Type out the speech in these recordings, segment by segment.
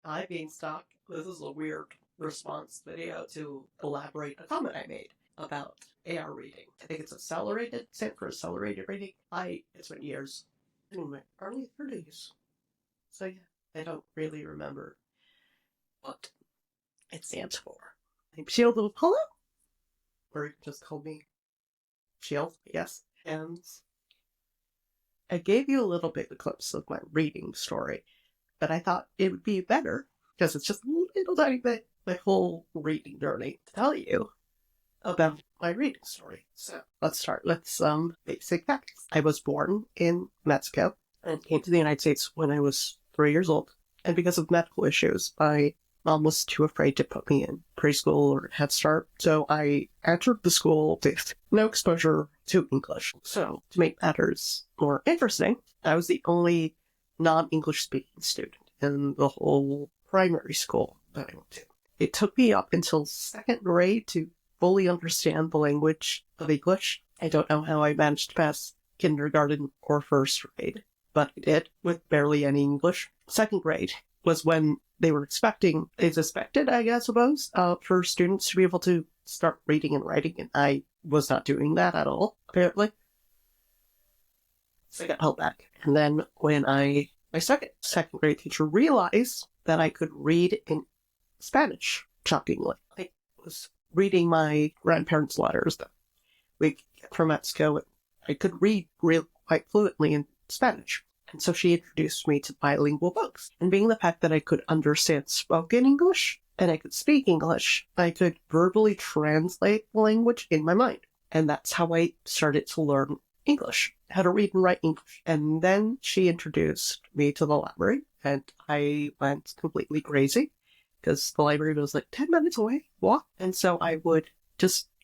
Hi, Beanstalk. This is a weird response video to elaborate a comment I made about AR reading. I think it's accelerated, set for accelerated reading. It's been years, in my early 30s. So yeah, I don't really remember what it stands for. I'm Shield of Apollo? Or you can just call me Shield, yes. And I gave you a little bit of a glimpse of my reading story, but I thought it would be better, because it's just a little tiny bit, my whole reading journey, to tell you about my reading story. So let's start with some basic facts. I was born in Mexico and came to the United States when I was 3 years old. And because of medical issues, my mom was too afraid to put me in preschool or Head Start, so I entered the school with no exposure to English. So to make matters more interesting, I was the only non-English speaking student in the whole primary school that I went to. It took me up until second grade to fully understand the language of English. I don't know how I managed to pass kindergarten or first grade, but I did with barely any English. Second grade was when they were expected, I suppose, for students to be able to start reading and writing, and I was not doing that at all, apparently. So I got held back. And then when my second grade teacher realized that I could read in Spanish, shockingly. I was reading my grandparents' letters that we get from Mexico, and I could read quite fluently in Spanish. And so she introduced me to bilingual books. And being the fact that I could understand spoken English and I could speak English, I could verbally translate the language in my mind. And that's how I started to learn English, how to read and write English. And then she introduced me to the library, and I went completely crazy because the library was like 10 minutes away, walk. And so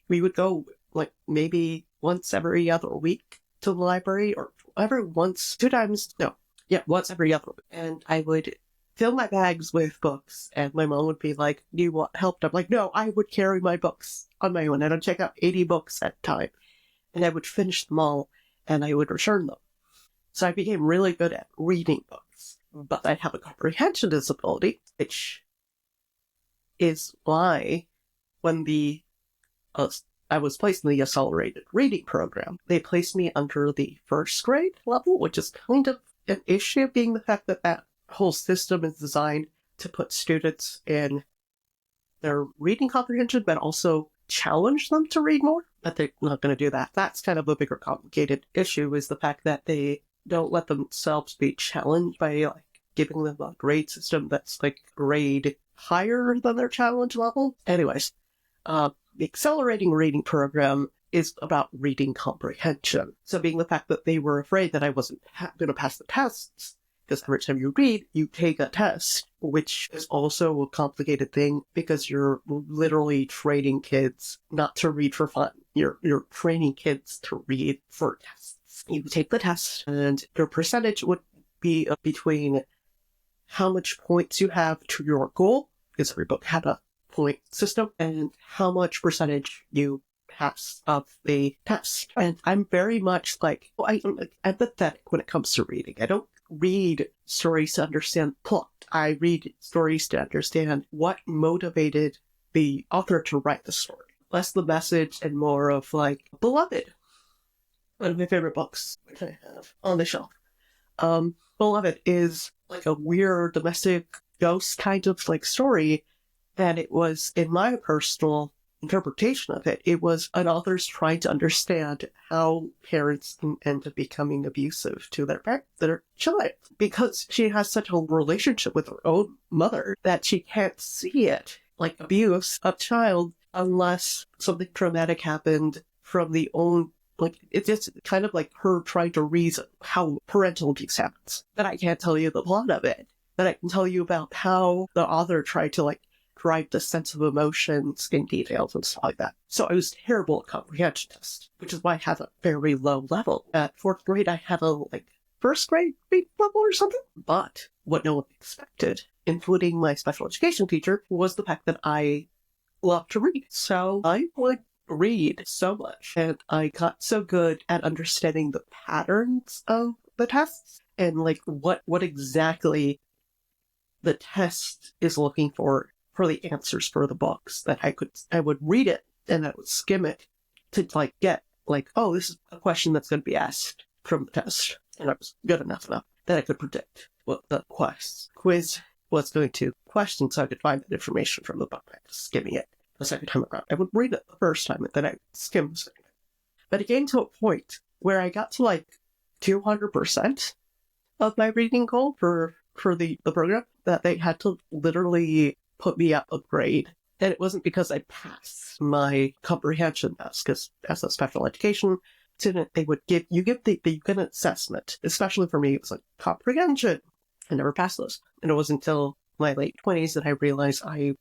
we would go like maybe once every other week to the library, or once every other week. And I would fill my bags with books, and my mom would be like, do you want help? I'm like, no, I would carry my books on my own, and I'd check out 80 books at a time, and I would finish them all, and I would return them. So I became really good at reading books, but I have a comprehension disability, which is why when I was placed in the accelerated reading program, they placed me under the first grade level, which is kind of an issue, being the fact that that whole system is designed to put students in their reading comprehension, but also challenge them to read more. But they're not going to do that. That's kind of a bigger complicated issue, is the fact that they don't let themselves be challenged by giving them a grade system that's grade higher than their challenge level. Anyways, the accelerating reading program is about reading comprehension. So being the fact that they were afraid that I wasn't going to pass the tests, because every time you read, you take a test, which is also a complicated thing because you're literally training kids not to read for fun. You're training kids to read for tests. You take the test, and your percentage would be between how much points you have to your goal, because every book had a point system, and how much percentage you pass of the test. And I'm very much I'm empathetic when it comes to reading. I don't read stories to understand plot. I read stories to understand what motivated the author to write the story. Less the message and more of Beloved. One of my favorite books, which I have on the shelf. Beloved is a weird domestic ghost kind of story. And it was, in my personal interpretation of it, it was an author's trying to understand how parents can end up becoming abusive to their child. Because she has such a relationship with her own mother that she can't see it, abuse of child, unless something traumatic happened from the own. It's just kind of her trying to reason how parental abuse happens. But I can't tell you the plot of it. But I can tell you about how the author tried to drive the sense of emotions in details and stuff like that. So I was terrible at comprehension tests, which is why I had a very low level. At fourth grade, I had a first grade level or something. But what no one expected, including my special education teacher, was the fact that I loved to read. So I would read so much, and I got so good at understanding the patterns of the tests and what exactly the test is looking for the answers for the books, that I would read it and I would skim it to like get like, oh, this is a question that's going to be asked from the test. And I was good enough that I could predict what the quiz was going to question, so I could find that information from the book by skimming it the second time around. I would read it the first time, and then I would skim the second time. But it came to a point where I got to like 200% of my reading goal for the program, that they had to literally put me up a grade. And it wasn't because I passed my comprehension test, because as a special education student, they would give an assessment. Especially for me, it was like comprehension. I never passed those. And it wasn't until my late 20s that I realized I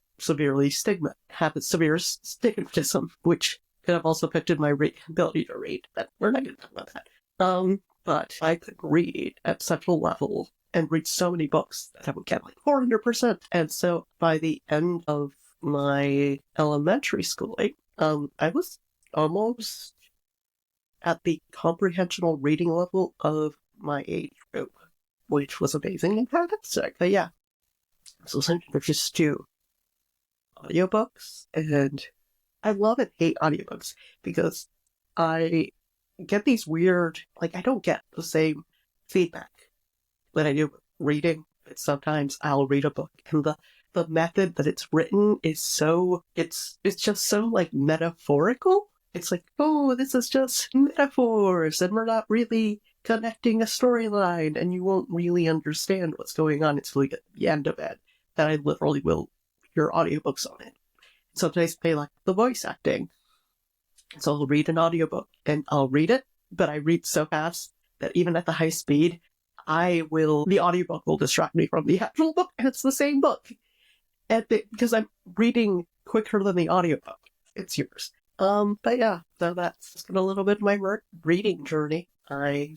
have a severe stigmatism, which could have also affected my ability to read. But we're not going to talk about that. But I could read at such a level and read so many books that I would get like 400%. And so by the end of my elementary schooling, I was almost at the comprehensional reading level of my age group, which was amazing and fantastic. But yeah, so listening just to audiobooks, and I love and hate audiobooks because I get these weird, like, I don't get the same feedback that I do with reading. Sometimes I'll read a book and the method that it's written is so, it's just so like metaphorical. It's like, oh, this is just metaphors and we're not really connecting a storyline, and you won't really understand what's going on until you get to the end of it. That I literally will hear audiobooks on it. Sometimes they like the voice acting. So I'll read an audiobook and I'll read it, but I read so fast that even at the high speed, the audiobook will distract me from the actual book, and it's the same book. Because I'm reading quicker than the audiobook. It's yours. But yeah, so that's a little bit of my reading journey. I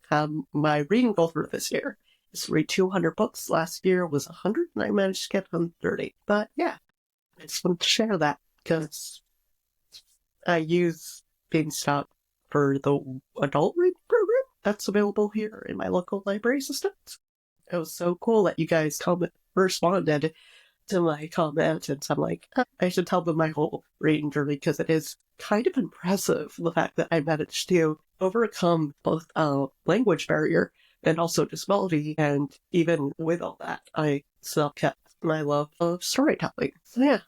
have my reading goal for this year is to read 200 books. Last year was 100, and I managed to get 130. But yeah, I just wanted to share that because I use Beanstalk for the adult reading program that's available here in my local library system. It was so cool that you guys responded to my comment, and so I'm like, I should tell them my whole reading journey, because it is kind of impressive, the fact that I managed to overcome both language barrier and also disability, and even with all that, I still kept my love of storytelling. So yeah,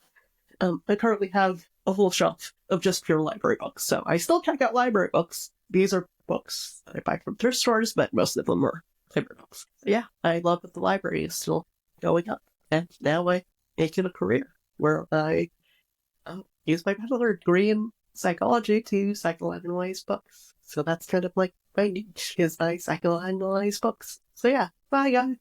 I currently have a whole shelf of just pure library books, so I still check out library books. These are books that I buy from thrift stores, but most of them are library books. So yeah, I love that the library is still going up, and now I make it a career where I use my bachelor degree in psychology to psychoanalyze books. So that's kind of like my niche, is I psychoanalyze books. So yeah, bye guys.